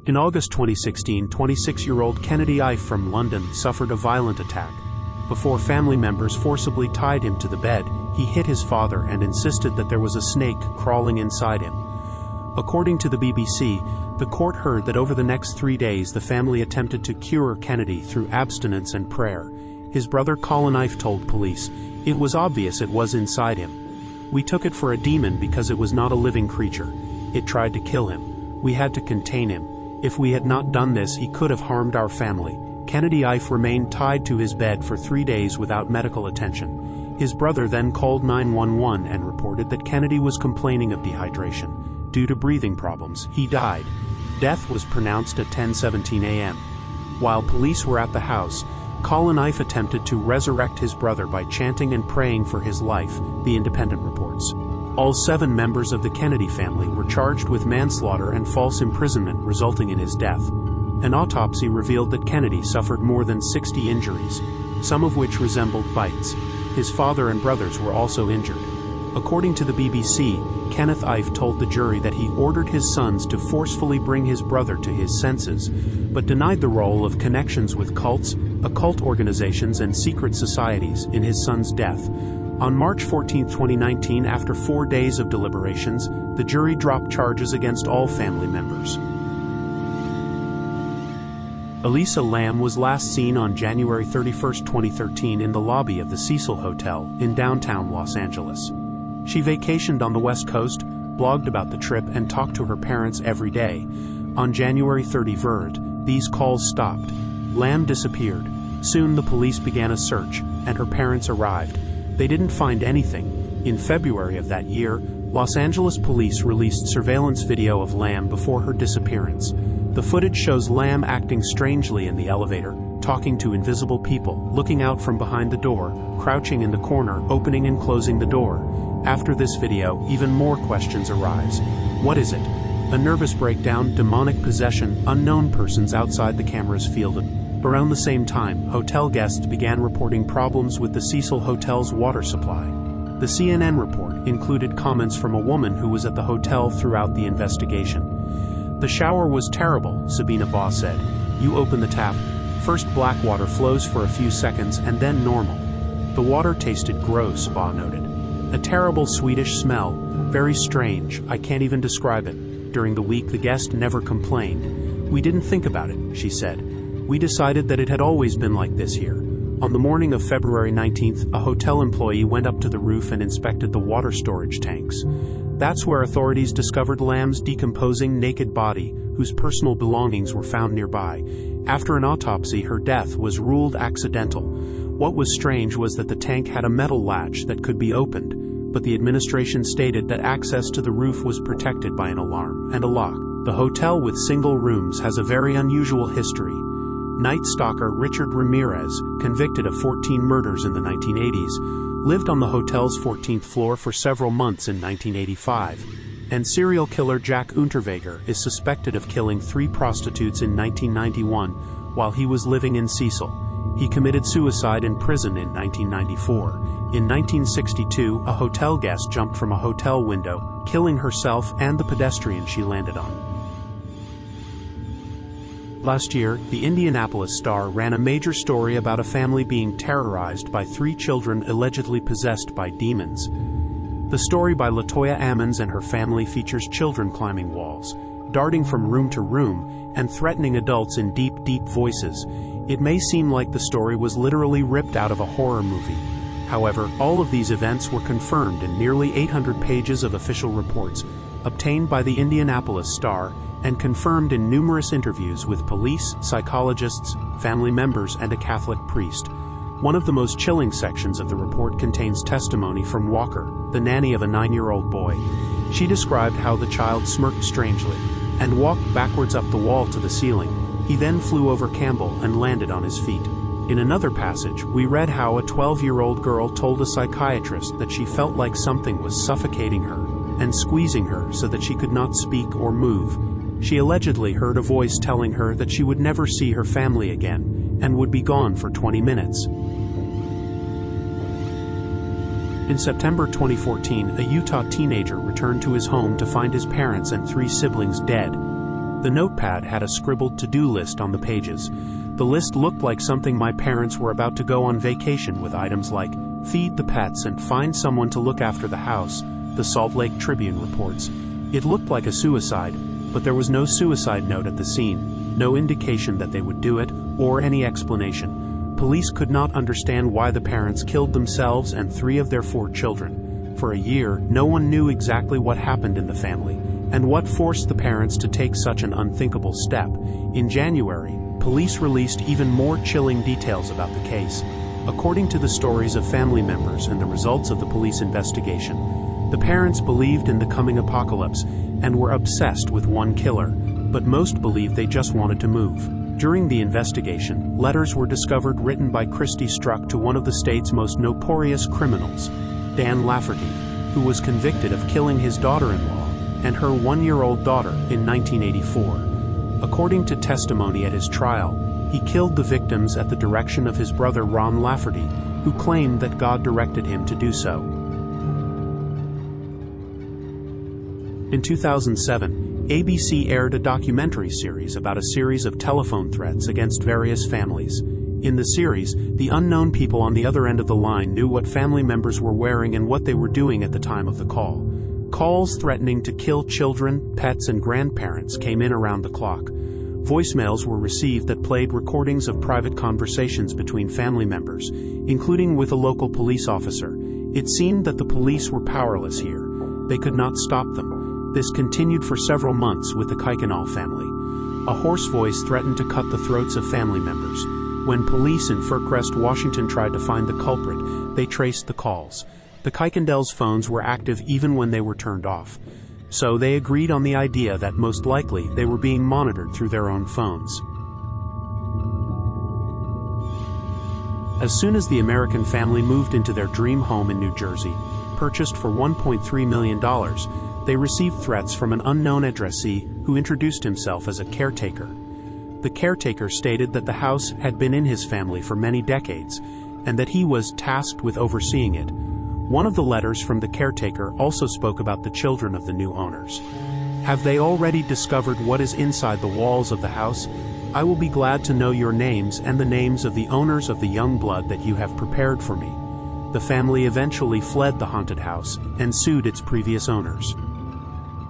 In August 2016, 26-year-old Kennedy Ife from London suffered a violent attack. Before family members forcibly tied him to the bed, he hit his father and insisted that there was a snake crawling inside him. According to the BBC, the court heard that over the next 3 days the family attempted to cure Kennedy through abstinence and prayer. His brother Colin Ife told police, "It was obvious it was inside him. We took it for a demon because it was not a living creature. It tried to kill him. We had to contain him. If we had not done this, he could have harmed our family." Kennedy Ife remained tied to his bed for 3 days without medical attention. His brother then called 911 and reported that Kennedy was complaining of dehydration. Due to breathing problems, he died. Death was pronounced at 10:17 a.m. While police were at the house, Colin Ife attempted to resurrect his brother by chanting and praying for his life, The Independent reports. All 7 members of the Kennedy family were charged with manslaughter and false imprisonment resulting in his death. An autopsy revealed that Kennedy suffered more than 60 injuries, some of which resembled bites. His father and brothers were also injured. According to the BBC, Kenneth Ife told the jury that he ordered his sons to forcefully bring his brother to his senses, but denied the role of connections with cults, occult organizations and secret societies in his son's death. On March 14, 2019, after 4 days of deliberations, the jury dropped charges against all family members. Elisa Lam was last seen on January 31, 2013 in the lobby of the Cecil Hotel in downtown Los Angeles. She vacationed on the West Coast, blogged about the trip, and talked to her parents every day. On January 30, these calls stopped. Lam disappeared. Soon the police began a search, and her parents arrived. They didn't find anything. In February of that year, Los Angeles police released surveillance video of Lam before her disappearance. The footage shows Lam acting strangely in the elevator, talking to invisible people, looking out from behind the door, crouching in the corner, opening and closing the door. After this video, even more questions arise. What is it? A nervous breakdown, demonic possession, unknown persons outside the camera's field. Around the same time, hotel guests began reporting problems with the Cecil Hotel's water supply. The CNN report included comments from a woman who was at the hotel throughout the investigation. "The shower was terrible," Sabina Baugh said. "You open the tap. First black water flows for a few seconds and then normal. The water tasted gross," Baugh noted. "A terrible Swedish smell. Very strange. I can't even describe it. During the week the guest never complained. We didn't think about it," she said. "We decided that it had always been like this here." On the morning of February 19th, a hotel employee went up to the roof and inspected the water storage tanks. That's where authorities discovered Lam's decomposing naked body, whose personal belongings were found nearby. After an autopsy, her death was ruled accidental. What was strange was that the tank had a metal latch that could be opened, but the administration stated that access to the roof was protected by an alarm and a lock. The hotel with single rooms has a very unusual history. Night stalker Richard Ramirez, convicted of 14 murders in the 1980s, lived on the hotel's 14th floor for several months in 1985. And serial killer Jack Unterweger is suspected of killing 3 prostitutes in 1991 while he was living in Cecil. He committed suicide in prison in 1994. In 1962, a hotel guest jumped from a hotel window, killing herself and the pedestrian she landed on. Last year, the Indianapolis Star ran a major story about a family being terrorized by 3 children allegedly possessed by demons. The story by Latoya Ammons and her family features children climbing walls, darting from room to room, and threatening adults in deep, deep voices. It may seem like the story was literally ripped out of a horror movie. However, all of these events were confirmed in nearly 800 pages of official reports, obtained by the Indianapolis Star, and confirmed in numerous interviews with police, psychologists, family members, and a Catholic priest. One of the most chilling sections of the report contains testimony from Walker, the nanny of a 9-year-old boy. She described how the child smirked strangely and walked backwards up the wall to the ceiling. He then flew over Campbell and landed on his feet. In another passage, we read how a 12-year-old girl told a psychiatrist that she felt like something was suffocating her and squeezing her so that she could not speak or move. She allegedly heard a voice telling her that she would never see her family again and would be gone for 20 minutes. In September 2014, a Utah teenager returned to his home to find his parents and 3 siblings dead. The notepad had a scribbled to-do list on the pages. The list looked like something my parents were about to go on vacation, with items like feed the pets and find someone to look after the house, the Salt Lake Tribune reports. It looked like a suicide, but there was no suicide note at the scene, no indication that they would do it, or any explanation. Police could not understand why the parents killed themselves and 3 of their 4 children. For a year, no one knew exactly what happened in the family, and what forced the parents to take such an unthinkable step. In January, police released even more chilling details about the case. According to the stories of family members and the results of the police investigation, the parents believed in the coming apocalypse and were obsessed with one killer, but most believed they just wanted to move. During the investigation, letters were discovered written by Christy Struck to one of the state's most notorious criminals, Dan Lafferty, who was convicted of killing his daughter-in-law and her 1-year-old daughter in 1984. According to testimony at his trial, he killed the victims at the direction of his brother Ron Lafferty, who claimed that God directed him to do so. In 2007, ABC aired a documentary series about a series of telephone threats against various families. In the series, the unknown people on the other end of the line knew what family members were wearing and what they were doing at the time of the call. Calls threatening to kill children, pets, and grandparents came in around the clock. Voicemails were received that played recordings of private conversations between family members, including with a local police officer. It seemed that the police were powerless here. They could not stop them. This continued for several months with the Kuykendall family. A hoarse voice threatened to cut the throats of family members. When police in Fircrest, Washington tried to find the culprit, they traced the calls. The Kuykendalls' phones were active even when they were turned off. So they agreed on the idea that most likely they were being monitored through their own phones. As soon as the American family moved into their dream home in New Jersey, purchased for $1.3 million, they received threats from an unknown addressee who introduced himself as a caretaker. The caretaker stated that the house had been in his family for many decades, and that he was tasked with overseeing it. One of the letters from the caretaker also spoke about the children of the new owners. Have they already discovered what is inside the walls of the house? I will be glad to know your names and the names of the owners of the young blood that you have prepared for me. The family eventually fled the haunted house and sued its previous owners.